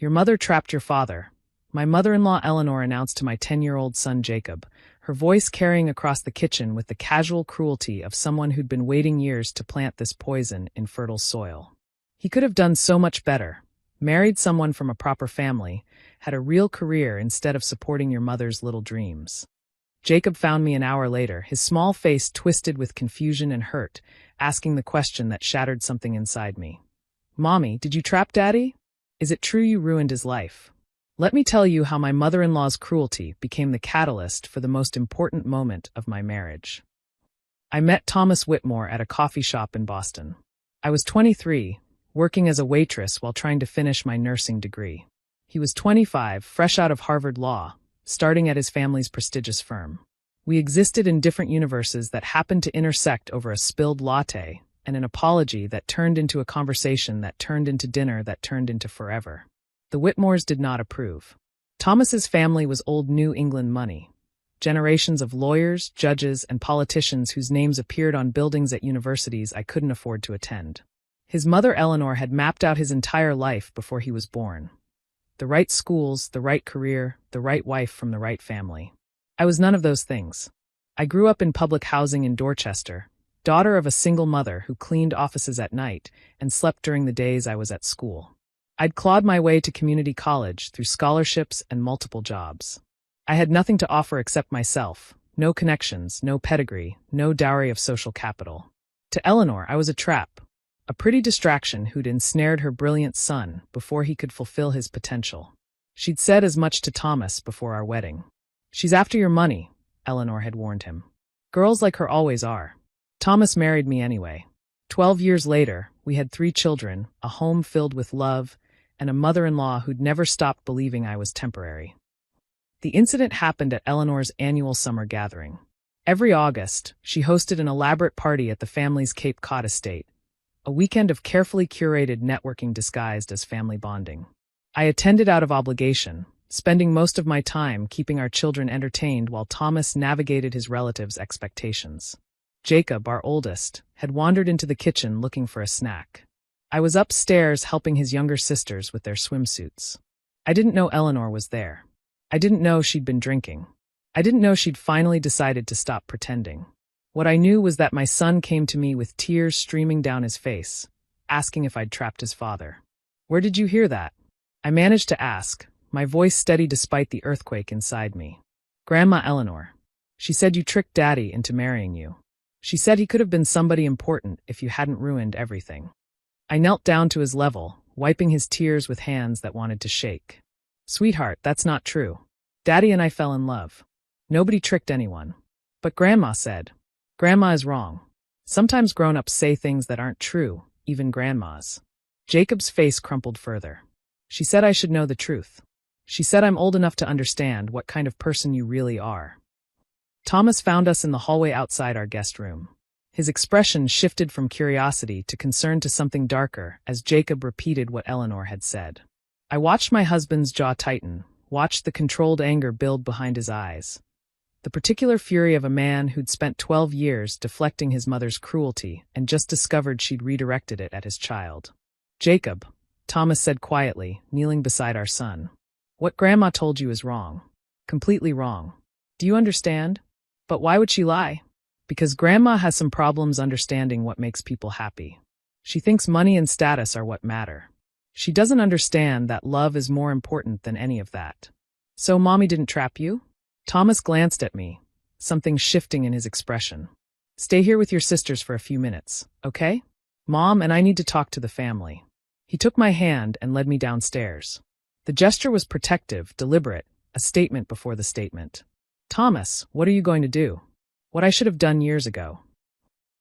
Your mother trapped your father," my mother-in-law Eleanor announced to my 10-year-old son Jacob, her voice carrying across the kitchen with the casual cruelty of someone who'd been waiting years to plant this poison in fertile soil. He could have done so much better. Married someone from a proper family, had a real career instead of supporting your mother's little dreams. Jacob found me an hour later, his small face twisted with confusion and hurt, asking the question that shattered something inside me. "Mommy, did you trap Daddy? Is it true you ruined his life?" Let me tell you how my mother-in-law's cruelty became the catalyst for the most important moment of my marriage. I met Thomas Whitmore at a coffee shop in Boston. I was 23, working as a waitress while trying to finish my nursing degree. He was 25, fresh out of Harvard Law, starting at his family's prestigious firm. We existed in different universes that happened to intersect over a spilled latte and an apology that turned into a conversation that turned into dinner that turned into forever. The Whitmores did not approve. Thomas's family was old New England money. Generations of lawyers, judges, and politicians whose names appeared on buildings at universities I couldn't afford to attend. His mother Eleanor had mapped out his entire life before he was born. The right schools, the right career, the right wife from the right family. I was none of those things. I grew up in public housing in Dorchester, daughter of a single mother who cleaned offices at night and slept during the days I was at school. I'd clawed my way to community college through scholarships and multiple jobs. I had nothing to offer except myself, no connections, no pedigree, no dowry of social capital. To Eleanor, I was a trap, a pretty distraction who'd ensnared her brilliant son before he could fulfill his potential. She'd said as much to Thomas before our wedding. "She's after your money," Eleanor had warned him. "Girls like her always are." Thomas married me anyway. 12 years later, we had 3 children, a home filled with love, and a mother-in-law who'd never stopped believing I was temporary. The incident happened at Eleanor's annual summer gathering. Every August, she hosted an elaborate party at the family's Cape Cod estate, a weekend of carefully curated networking disguised as family bonding. I attended out of obligation, spending most of my time keeping our children entertained while Thomas navigated his relatives' expectations. Jacob, our oldest, had wandered into the kitchen looking for a snack. I was upstairs helping his younger sisters with their swimsuits. I didn't know Eleanor was there. I didn't know she'd been drinking. I didn't know she'd finally decided to stop pretending. What I knew was that my son came to me with tears streaming down his face, asking if I'd trapped his father. "Where did you hear that?" I managed to ask, my voice steady despite the earthquake inside me. "Grandma Eleanor. She said you tricked Daddy into marrying you. She said he could have been somebody important if you hadn't ruined everything." I knelt down to his level, wiping his tears with hands that wanted to shake. "Sweetheart, that's not true. Daddy and I fell in love. Nobody tricked anyone." "But Grandma said." "Grandma is wrong. Sometimes grown-ups say things that aren't true, even grandmas." Jacob's face crumpled further. "She said I should know the truth. She said I'm old enough to understand what kind of person you really are." Thomas found us in the hallway outside our guest room. His expression shifted from curiosity to concern to something darker as Jacob repeated what Eleanor had said. I watched my husband's jaw tighten, watched the controlled anger build behind his eyes. The particular fury of a man who'd spent 12 years deflecting his mother's cruelty and just discovered she'd redirected it at his child. "Jacob," Thomas said quietly, kneeling beside our son. "What Grandma told you is wrong. Completely wrong. Do you understand? But why would she lie? Because Grandma has some problems understanding what makes people happy. She thinks money and status are what matter. She doesn't understand that love is more important than any of that. So Mommy didn't trap you?" Thomas glanced at me, something shifting in his expression. "Stay here with your sisters for a few minutes, okay? Mom and I need to talk to the family." He took my hand and led me downstairs. The gesture was protective, deliberate, a statement before the statement. "Thomas, what are you going to do?" What I should have done years ago.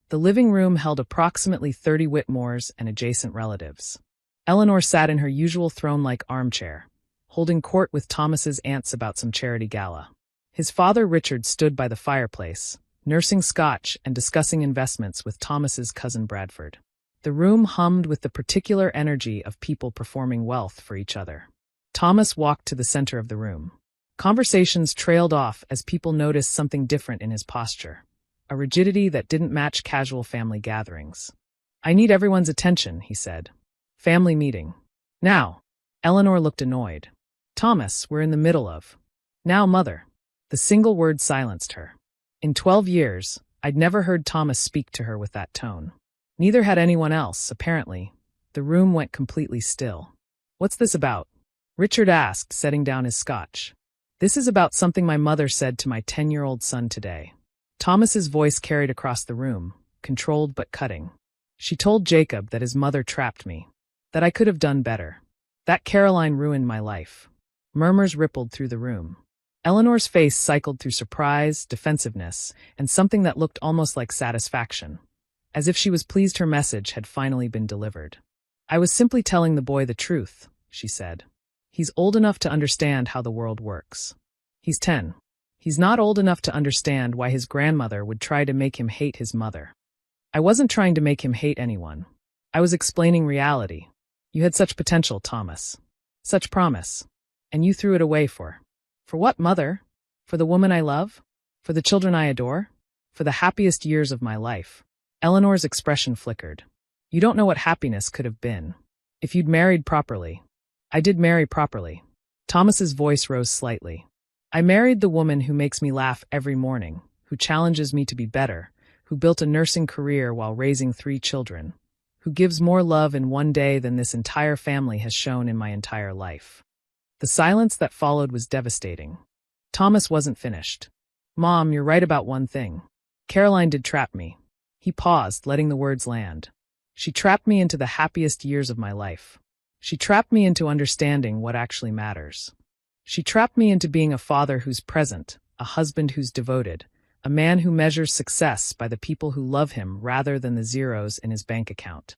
The living room held approximately 30 Whitmores and adjacent relatives. Eleanor sat in her usual throne-like armchair, holding court with Thomas's aunts about some charity gala. His father Richard stood by the fireplace, nursing scotch and discussing investments with Thomas's cousin Bradford. The room hummed with the particular energy of people performing wealth for each other. Thomas walked to the center of the room. Conversations trailed off as people noticed something different in his posture, a rigidity that didn't match casual family gatherings. "I need everyone's attention," he said. "Family meeting. Now." Eleanor looked annoyed. Thomas, we're in the middle of. Now, mother. The single word silenced her. In 12 years, I'd never heard Thomas speak to her with that tone. Neither had anyone else, apparently. The room went completely still. What's this about? Richard asked, setting down his scotch. This is about something my mother said to my 10-year-old son today. Thomas's voice carried across the room, controlled but cutting. She told Jacob that his mother trapped me, that I could have done better, that Caroline ruined my life. Murmurs rippled through the room. Eleanor's face cycled through surprise, defensiveness, and something that looked almost like satisfaction, as if she was pleased her message had finally been delivered. I was simply telling the boy the truth, she said. He's old enough to understand how the world works. He's 10. He's not old enough to understand why his grandmother would try to make him hate his mother. I wasn't trying to make him hate anyone. I was explaining reality. You had such potential, Thomas. Such promise. And you threw it away for what, mother? For the woman I love? For the children I adore? For the happiest years of my life? Eleanor's expression flickered. You don't know what happiness could have been. If you'd married properly. I did marry properly. Thomas's voice rose slightly. I married the woman who makes me laugh every morning, who challenges me to be better, who built a nursing career while raising 3 children, who gives more love in one day than this entire family has shown in my entire life. The silence that followed was devastating. Thomas wasn't finished. Mom, you're right about one thing. Caroline did trap me. He paused, letting the words land. She trapped me into the happiest years of my life. She trapped me into understanding what actually matters. She trapped me into being a father who's present, a husband who's devoted, a man who measures success by the people who love him rather than the zeros in his bank account.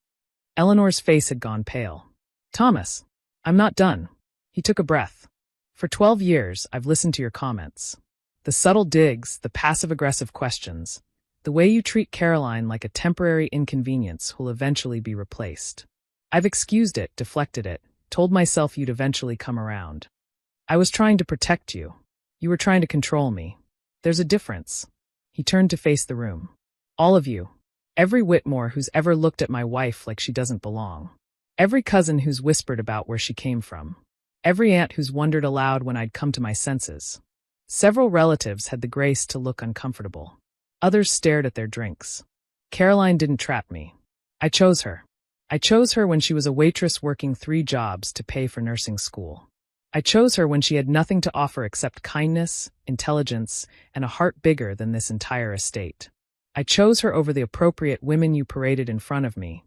Eleanor's face had gone pale. Thomas, I'm not done. He took a breath. For 12 years, I've listened to your comments. The subtle digs, the passive-aggressive questions, the way you treat Caroline like a temporary inconvenience will eventually be replaced. I've excused it, deflected it, told myself you'd eventually come around. I was trying to protect you. You were trying to control me. There's a difference. He turned to face the room. All of you. Every Whitmore who's ever looked at my wife like she doesn't belong. Every cousin who's whispered about where she came from. Every aunt who's wondered aloud when I'd come to my senses. Several relatives had the grace to look uncomfortable. Others stared at their drinks. Caroline didn't trap me. I chose her. I chose her when she was a waitress working 3 jobs to pay for nursing school. I chose her when she had nothing to offer except kindness, intelligence, and a heart bigger than this entire estate. I chose her over the appropriate women you paraded in front of me,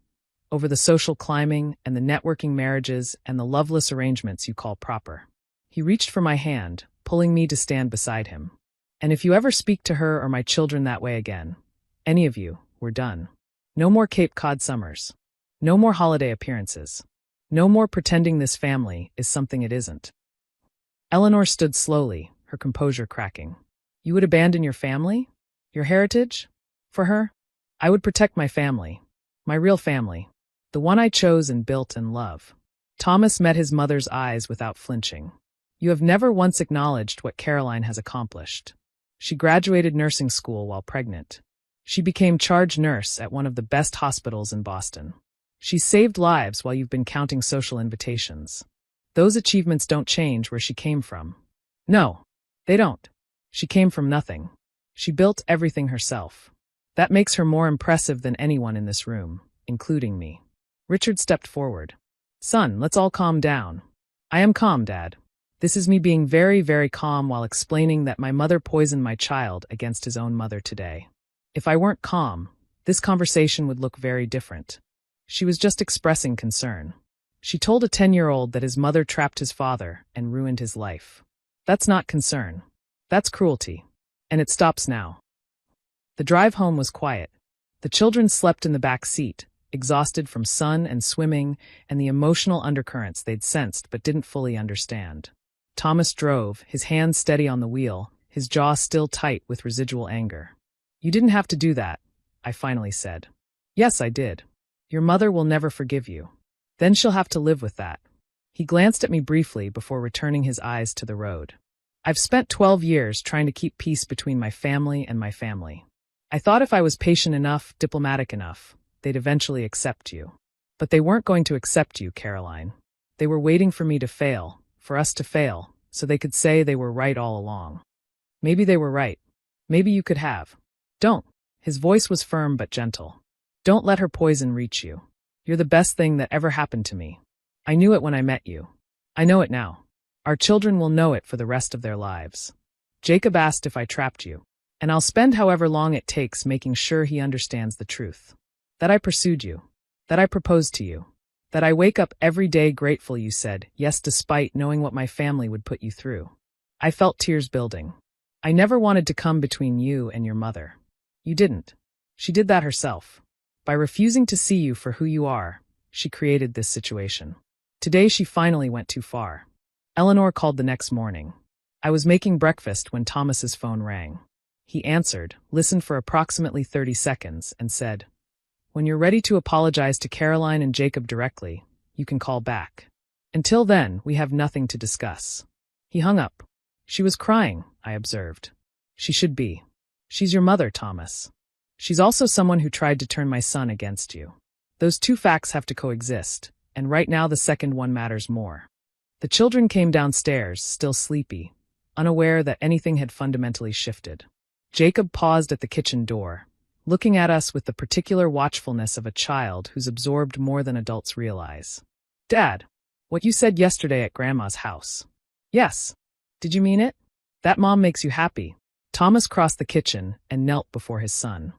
over the social climbing and the networking marriages and the loveless arrangements you call proper. He reached for my hand, pulling me to stand beside him. And if you ever speak to her or my children that way again, any of you, we're done. No more Cape Cod summers. No more holiday appearances. No more pretending this family is something it isn't. Eleanor stood slowly, her composure cracking. You would abandon your family? Your heritage? For her? I would protect my family. My real family. The one I chose and built and love. Thomas met his mother's eyes without flinching. You have never once acknowledged what Caroline has accomplished. She graduated nursing school while pregnant. She became charge nurse at one of the best hospitals in Boston. She saved lives while you've been counting social invitations. Those achievements don't change where she came from. No, they don't. She came from nothing. She built everything herself. That makes her more impressive than anyone in this room, including me. Richard stepped forward. Son, let's all calm down. I am calm, Dad. This is me being very, very calm while explaining that my mother poisoned my child against his own mother today. If I weren't calm, this conversation would look very different. She was just expressing concern. She told a 10-year-old that his mother trapped his father and ruined his life. That's not concern. That's cruelty. And it stops now. The drive home was quiet. The children slept in the back seat, exhausted from sun and swimming and the emotional undercurrents they'd sensed but didn't fully understand. Thomas drove, his hands steady on the wheel, his jaw still tight with residual anger. You didn't have to do that, I finally said. Yes, I did. Your mother will never forgive you. Then she'll have to live with that. He glanced at me briefly before returning his eyes to the road. I've spent 12 years trying to keep peace between my family and my family. I thought if I was patient enough, diplomatic enough, they'd eventually accept you. But they weren't going to accept you, Caroline. They were waiting for me to fail, for us to fail, so they could say they were right all along. Maybe they were right. Maybe you could have. Don't. His voice was firm but gentle. Don't let her poison reach you. You're the best thing that ever happened to me. I knew it when I met you. I know it now. Our children will know it for the rest of their lives. Jacob asked if I trapped you, and I'll spend however long it takes making sure he understands the truth. That I pursued you. That I proposed to you. That I wake up every day grateful you said yes despite knowing what my family would put you through. I felt tears building. I never wanted to come between you and your mother. You didn't. She did that herself. By refusing to see you for who you are, she created this situation. Today she finally went too far. Eleanor called the next morning. I was making breakfast when Thomas's phone rang. He answered, listened for approximately 30 seconds, and said, "When you're ready to apologize to Caroline and Jacob directly, you can call back. Until then, we have nothing to discuss." He hung up. She was crying, I observed. She should be. She's your mother, Thomas. She's also someone who tried to turn my son against you. Those two facts have to coexist, and right now the second one matters more. The children came downstairs, still sleepy, unaware that anything had fundamentally shifted. Jacob paused at the kitchen door, looking at us with the particular watchfulness of a child who's absorbed more than adults realize. "Dad, what you said yesterday at Grandma's house." "Yes. Did you mean it? That mom makes you happy." Thomas crossed the kitchen and knelt before his son.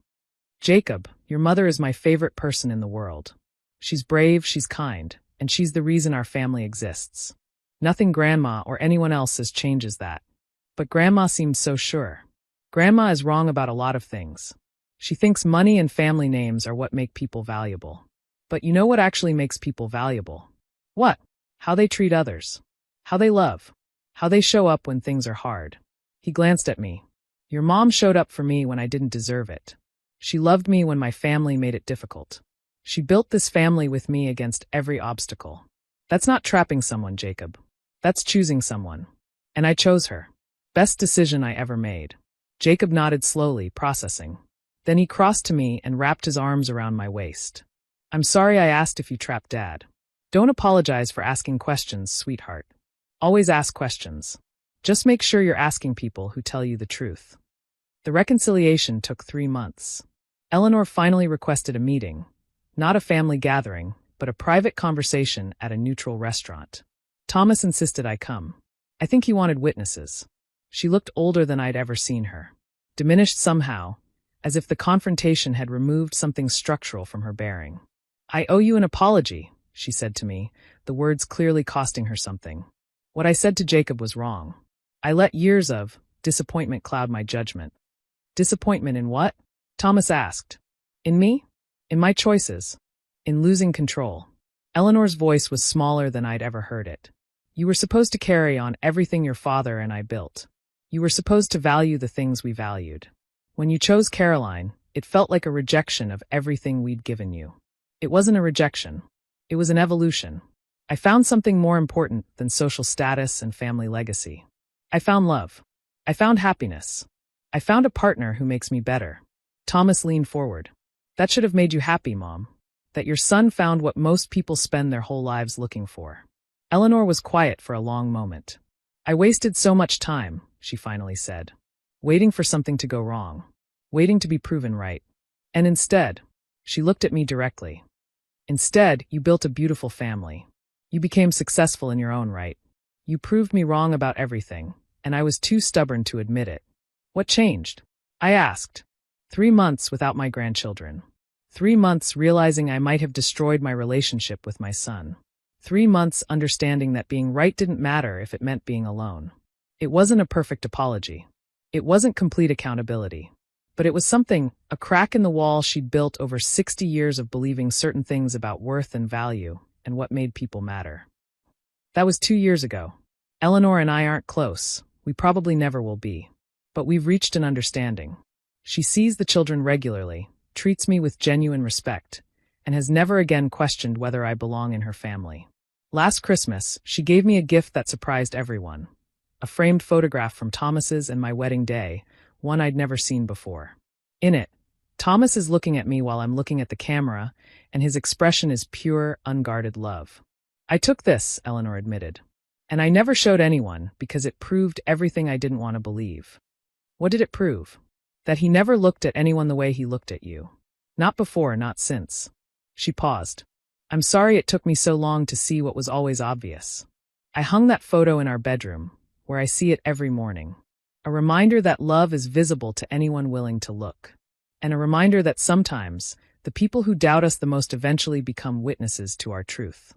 "Jacob, your mother is my favorite person in the world. She's brave, she's kind, and she's the reason our family exists. Nothing Grandma or anyone else says changes that. But Grandma seems so sure. Grandma is wrong about a lot of things. She thinks money and family names are what make people valuable. But you know what actually makes people valuable? What? How they treat others. How they love. How they show up when things are hard." He glanced at me. "Your mom showed up for me when I didn't deserve it. She loved me when my family made it difficult. She built this family with me against every obstacle. That's not trapping someone, Jacob. That's choosing someone. And I chose her. Best decision I ever made." Jacob nodded slowly, processing. Then he crossed to me and wrapped his arms around my waist. "I'm sorry I asked if you trapped Dad. Don't apologize for asking questions, sweetheart. Always ask questions. Just make sure you're asking people who tell you the truth." The reconciliation took 3 months. Eleanor finally requested a meeting. Not a family gathering, but a private conversation at a neutral restaurant. Thomas insisted I come. I think he wanted witnesses. She looked older than I'd ever seen her. Diminished somehow, as if the confrontation had removed something structural from her bearing. "I owe you an apology," she said to me, the words clearly costing her something. What I said to Jacob was wrong. I let years of disappointment cloud my judgment. "Disappointment in what?" Thomas asked. "In me? In my choices? In losing control?" Eleanor's voice was smaller than I'd ever heard it. "You were supposed to carry on everything your father and I built. You were supposed to value the things we valued. When you chose Caroline, it felt like a rejection of everything we'd given you. It wasn't a rejection. It was an evolution. I found something more important than social status and family legacy. I found love. I found happiness. I found a partner who makes me better." Thomas leaned forward. "That should have made you happy, Mom. That your son found what most people spend their whole lives looking for." Eleanor was quiet for a long moment. "I wasted so much time," she finally said. "Waiting for something to go wrong. Waiting to be proven right. And instead," she looked at me directly. "Instead, you built a beautiful family. You became successful in your own right. You proved me wrong about everything, and I was too stubborn to admit it." "What changed?" I asked. 3 months without my grandchildren. 3 months realizing I might have destroyed my relationship with my son. 3 months understanding that being right didn't matter if it meant being alone. It wasn't a perfect apology. It wasn't complete accountability. But it was something, a crack in the wall she'd built over 60 years of believing certain things about worth and value, and what made people matter. That was 2 years ago. Eleanor and I aren't close. We probably never will be. But we've reached an understanding. She sees the children regularly, treats me with genuine respect, and has never again questioned whether I belong in her family. Last Christmas, she gave me a gift that surprised everyone. A framed photograph from Thomas's and my wedding day, one I'd never seen before. In it, Thomas is looking at me while I'm looking at the camera, and his expression is pure, unguarded love. I took this, Eleanor admitted. And I never showed anyone because it proved everything I didn't want to believe. What did it prove? That he never looked at anyone the way he looked at you. Not before, not since. She paused. I'm sorry it took me so long to see what was always obvious. I hung that photo in our bedroom, where I see it every morning. A reminder that love is visible to anyone willing to look. And a reminder that sometimes, the people who doubt us the most eventually become witnesses to our truth.